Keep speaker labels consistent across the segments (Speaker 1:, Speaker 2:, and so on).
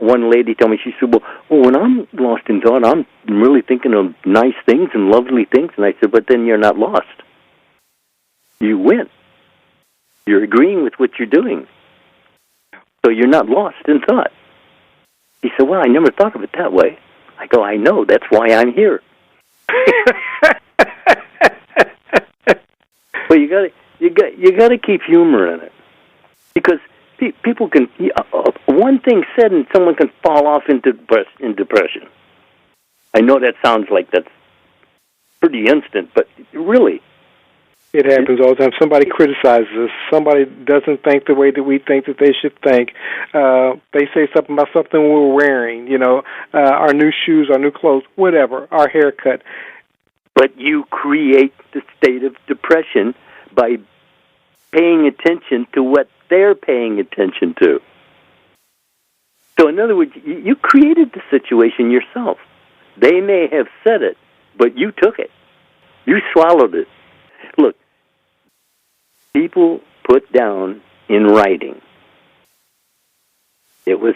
Speaker 1: one lady told me, she said, well, when I'm lost in thought, I'm really thinking of nice things and lovely things. And I said, but then you're not lost. You win. You're agreeing with what you're doing. So you're not lost in thought. He said, well, I never thought of it that way. I go, I know. That's why I'm here. Well, you got to keep humor in it, because people can. One thing said, and someone can fall off into depression. I know that sounds like that's pretty instant, but really,
Speaker 2: it happens all the time. Somebody criticizes us. Somebody doesn't think the way that we think that they should think. They say something about something we're wearing, our new shoes, our new clothes, whatever, our haircut.
Speaker 1: But you create the state of depression by paying attention to what they're paying attention to. So in other words, you created the situation yourself. They may have said it, but you took it. You swallowed it. Look, people put down in writing. It was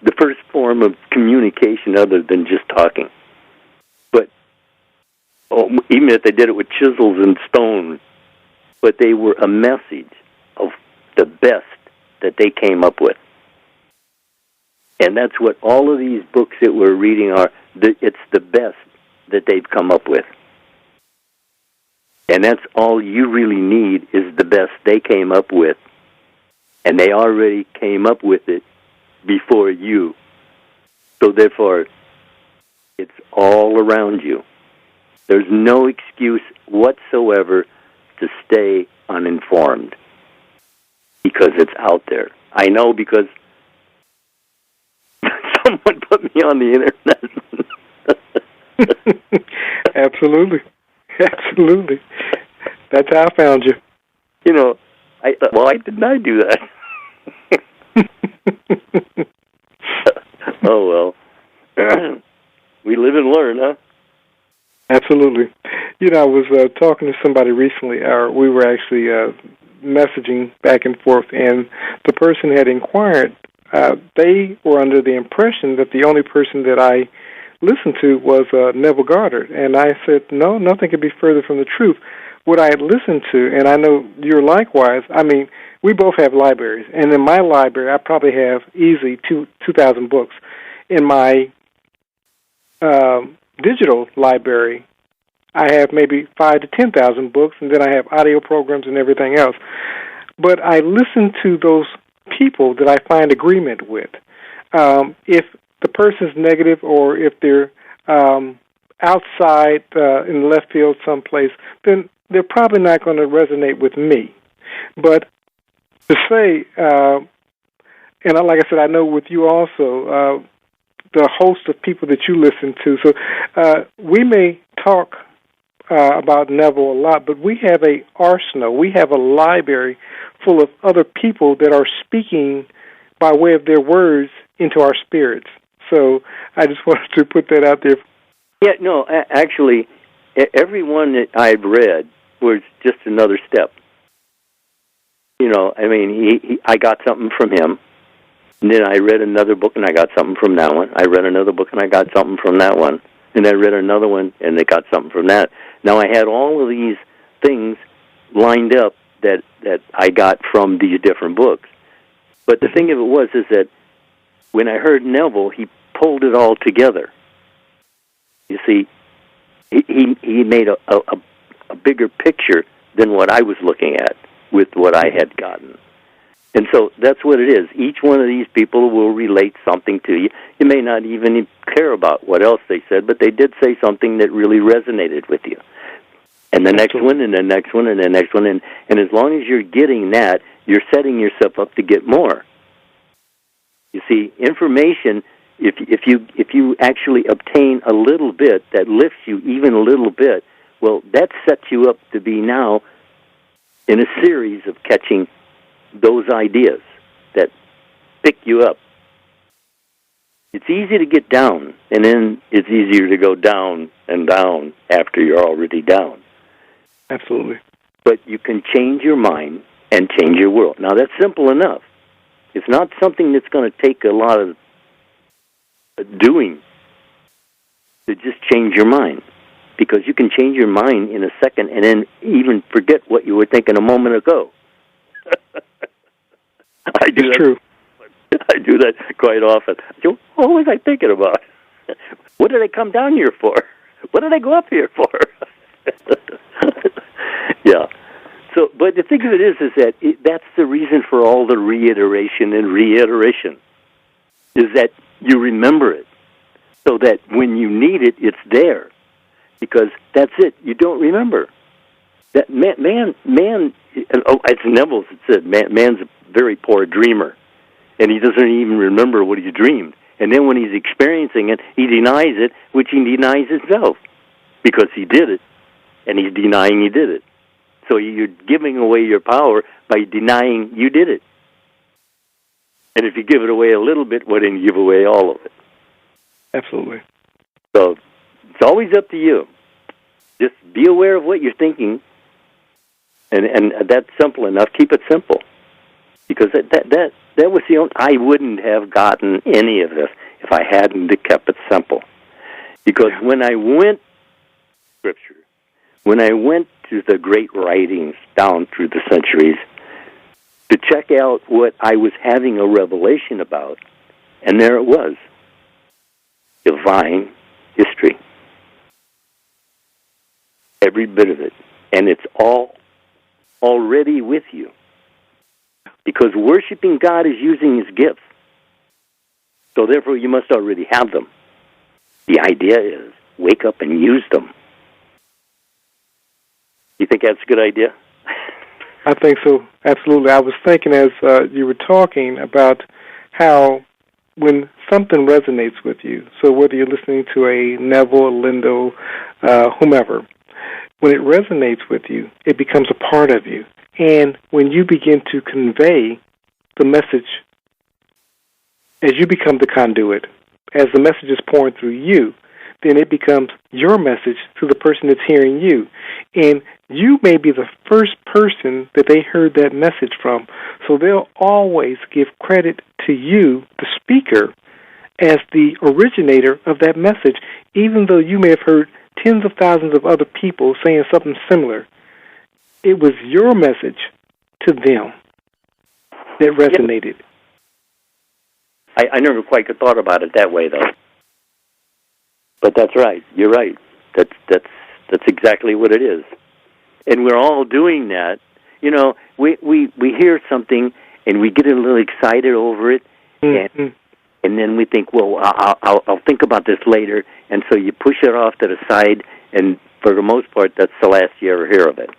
Speaker 1: the first form of communication other than just talking. But even if they did it with chisels and stone, but they were a message of the best that they came up with. And that's what all of these books that we're reading are. It's the best that they've come up with. And that's all you really need is the best they came up with. And they already came up with it before you. So therefore, it's all around you. There's no excuse whatsoever to stay uninformed, because it's out there. I know, because someone put me on the internet.
Speaker 2: Absolutely. Absolutely. That's how I found you.
Speaker 1: I thought, why didn't I do that? Oh, well. We live and learn, huh?
Speaker 2: Absolutely. I was talking to somebody recently, we were actually messaging back and forth, and the person had inquired. They were under the impression that the only person that I listened to was Neville Goddard, and I said, no, nothing could be further from the truth. What I had listened to, and I know you're likewise, we both have libraries, and in my library I probably have easily 2,000 books. In my digital library, I have maybe 5,000 to 10,000 books, and then I have audio programs and everything else. But I listen to those people that I find agreement with. If the person's negative, or if they're outside in left field someplace, then they're probably not going to resonate with me. But to say, and like I said, I know with you also, the host of people that you listen to, so we may talk about Neville a lot, but we have a arsenal. We have a library full of other people that are speaking by way of their words into our spirits. So I just wanted to put that out there.
Speaker 1: Yeah, no, actually, every one that I've read was just another step. I got something from him, and then I read another book and I got something from that one. I read another book and I got something from that one. And I read another one and I got something from that. Now I had all of these things lined up that I got from these different books. But the thing of it is that when I heard Neville, he pulled it all together. You see, he made a bigger picture than what I was looking at with what I had gotten. And so that's what it is. Each one of these people will relate something to you. You may not even care about what else they said, but they did say something that really resonated with you. And the next one, and the next one, and the next one. And as long as you're getting that, you're setting yourself up to get more. You see, information, if you actually obtain a little bit that lifts you even a little bit, well, that sets you up to be now in a series of catching those ideas that pick you up. It's easy to get down, and then it's easier to go down and down after you're already down.
Speaker 2: Absolutely.
Speaker 1: But you can change your mind and change your world. Now, that's simple enough. It's not something that's going to take a lot of doing to just change your mind. Because you can change your mind in a second and then even forget what you were thinking a moment ago.
Speaker 2: It's true.
Speaker 1: I do that quite often. What was I thinking about? What did I come down here for? What did I go up here for? Yeah. So, but the thing of it is that that's the reason for all the reiteration, is that you remember it, so that when you need it, it's there. Because that's it. You don't remember. That man. It's Neville that said, man's a very poor dreamer, and he doesn't even remember what he dreamed. And then when he's experiencing it, he denies it, which he denies himself, because he did it, and he's denying he did it. So you're giving away your power by denying you did it. And if you give it away a little bit, why didn't you give away all of it?
Speaker 2: Absolutely.
Speaker 1: So it's always up to you. Just be aware of what you're thinking, and that's simple enough. Keep it simple, because that was the only. I wouldn't have gotten any of this if I hadn't kept it simple. Because when I went Scripture, when I went to the great writings down through the centuries to check out what I was having a revelation about, and there it was, divine history. Every bit of it. And it's all already with you. Because worshiping God is using His gifts. So therefore you must already have them. The idea is, wake up and use them. You think that's a good idea?
Speaker 2: I think so, absolutely. I was thinking as you were talking about how when something resonates with you, so whether you're listening to a Neville, a Lindell, whomever, when it resonates with you, it becomes a part of you. And when you begin to convey the message, as you become the conduit, as the message is pouring through you, then it becomes your message to the person that's hearing you. And you may be the first person that they heard that message from. So they'll always give credit to you, the speaker, as the originator of that message, even though you may have heard tens of thousands of other people saying something similar. It was your message to them that resonated.
Speaker 1: I never quite thought about it that way, though. But that's right. You're right. That's exactly what it is. And we're all doing that. You know, we hear something and we get a little excited over it, and then we think, well, I'll think about this later, and so you push it off to the side, and for the most part, that's the last you ever hear of it.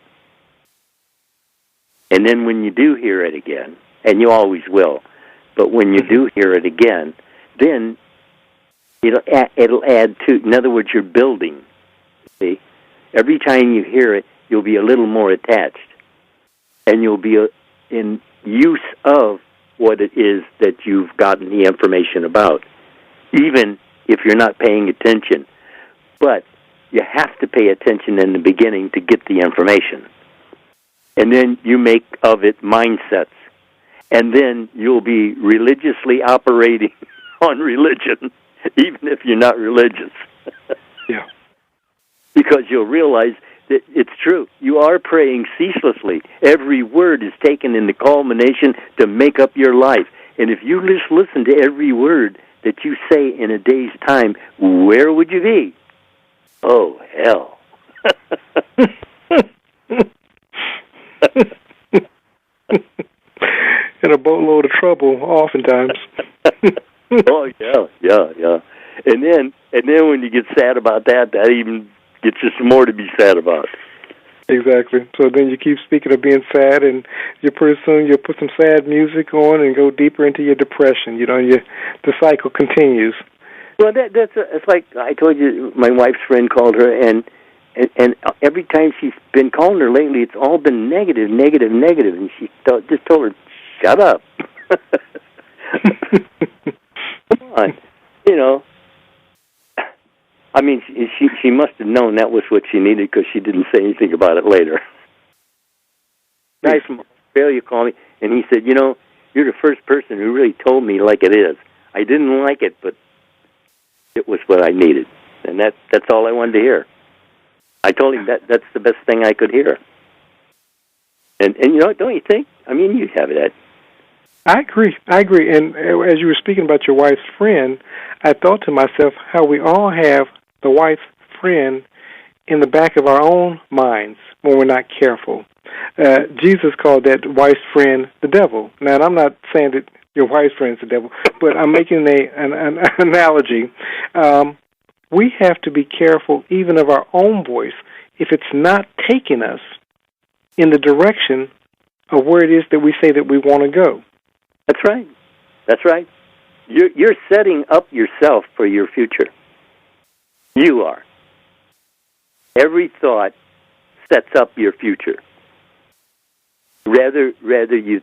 Speaker 1: And then when you do hear it again, and you always will, but when you do hear it again, then it'll add to, in other words, you're building. See? Every time you hear it, you'll be a little more attached, and you'll be in use of what it is that you've gotten the information about, even if you're not paying attention. But you have to pay attention in the beginning to get the information. And then you make of it mindsets. And then you'll be religiously operating on religion, even if you're not religious.
Speaker 2: Yeah.
Speaker 1: Because you'll realize that it's true. You are praying ceaselessly. Every word is taken in the culmination to make up your life. And if you just listen to every word that you say in a day's time, where would you be? Oh, hell.
Speaker 2: In a boatload of trouble, oftentimes.
Speaker 1: Oh, yeah. And then when you get sad about that even gets you some more to be sad about.
Speaker 2: Exactly. So then you keep speaking of being sad, and pretty soon you'll put some sad music on and go deeper into your depression. You know, the cycle continues.
Speaker 1: Well, it's like I told you, my wife's friend called her, and every time she's been calling her lately, it's all been negative, and she just told her, shut up. Come on. You know, I mean, she must have known that was what she needed because she didn't say anything about it later. Guy from Australia called me, and he said, you know, you're the first person who really told me like it is. I didn't like it, but It was what I needed, and that's all I wanted to hear. I told him that's the best thing I could hear. And you know, don't you think? I mean, you have that.
Speaker 2: I agree. And as you were speaking about your wife's friend, I thought to myself how we all have the wife's friend in the back of our own minds when we're not careful. Jesus called that wife's friend the devil. Now, I'm not saying that your wife's friend is the devil, but I'm making an analogy. We have to be careful even of our own voice if it's not taking us in the direction of where it is that we say that we want to go.
Speaker 1: That's right. That's right. You're setting up yourself for your future. You are. Every thought sets up your future. Rather you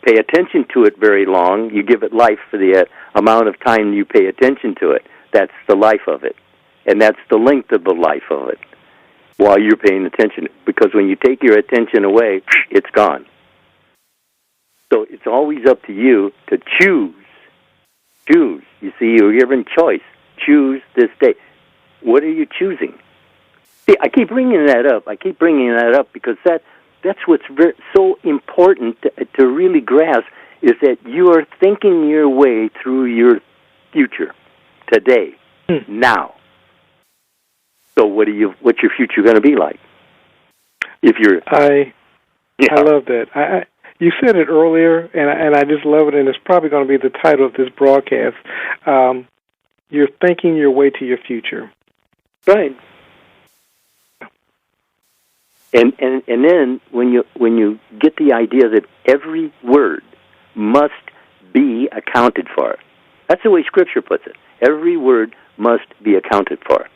Speaker 1: pay attention to it very long, you give it life for the amount of time you pay attention to it. That's the life of it. And that's the length of the life of it while you're paying attention. Because when you take your attention away, it's gone. So it's always up to you to choose. Choose. You see, you're given choice. Choose this day. What are you choosing? See, I keep bringing that up because that's what's so important to really grasp is that you are thinking your way through your future today, now. So what's your future going to be like? If you're,
Speaker 2: I love that. You said it earlier, and I just love it, and it's probably going to be the title of this broadcast. You're thinking your way to your future.
Speaker 1: Right. And then when you get the idea that every word must be accounted for, that's the way Scripture puts it. Every word must be accounted for.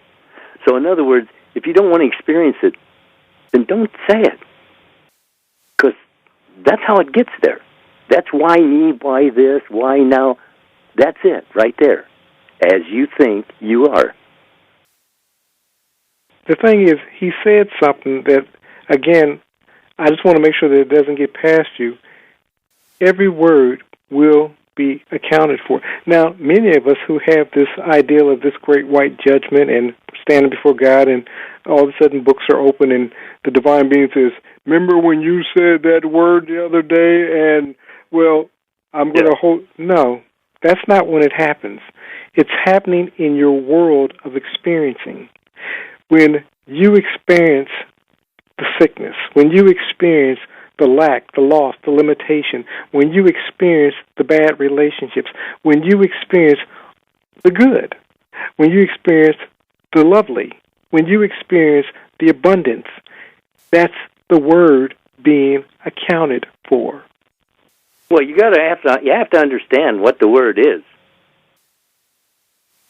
Speaker 1: So in other words, if you don't want to experience it, then don't say it. Because that's how it gets there. That's why me, why this, why now. That's it, right there. As you think, you are.
Speaker 2: The thing is, he said something that, again, I just want to make sure that it doesn't get past you. Every word will be accounted for. Now, many of us who have this ideal of this great white judgment and standing before God, and all of a sudden books are open and the divine being says, remember when you said that word the other day and, well, I'm going to hold... No, that's not when it happens. It's happening in your world of experiencing. When you experience the sickness, when you experience the lack, the loss, the limitation, when you experience the bad relationships, when you experience the good, when you experience the lovely, when you experience the abundance, that's the word being accounted for.
Speaker 1: Well, you have to understand what the word is.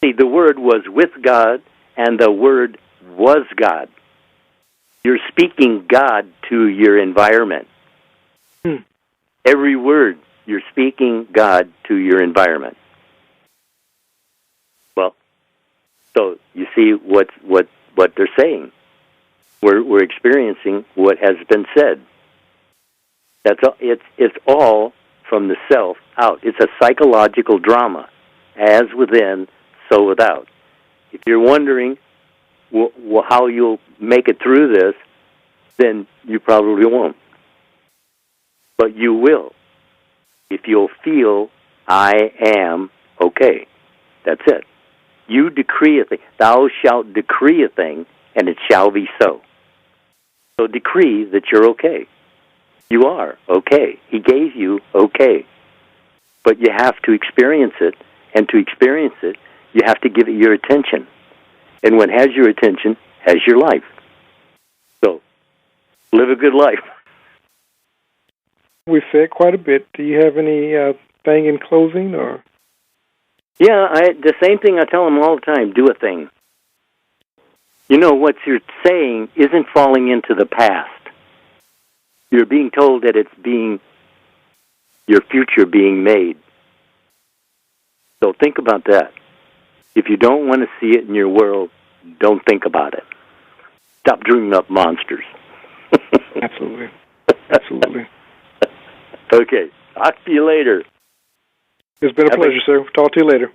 Speaker 1: See, the word was with God, and the word was God. You're speaking God to your environment. Every word, you're speaking God to your environment. Well, so you see what they're saying. We're experiencing what has been said. That's all. It's all from the self out. It's a psychological drama, as within, so without. If you're wondering how you'll make it through this, then you probably won't. But you will, if you'll feel, I am okay. That's it. You decree a thing. Thou shalt decree a thing, and it shall be so. So decree that you're okay. You are okay. He gave you okay. But you have to experience it, and to experience it, you have to give it your attention. And what has your attention has your life. So, live a good life.
Speaker 2: We've said quite a bit. Do you have any thing in closing, or?
Speaker 1: Yeah, the same thing I tell them all the time. Do a thing. You know, what you're saying isn't falling into the past. You're being told that it's your future being made. So think about that. If you don't want to see it in your world, don't think about it. Stop dreaming up monsters.
Speaker 2: Absolutely. Absolutely.
Speaker 1: Okay. Talk to you later.
Speaker 2: It's been a pleasure, sir. Talk to you later.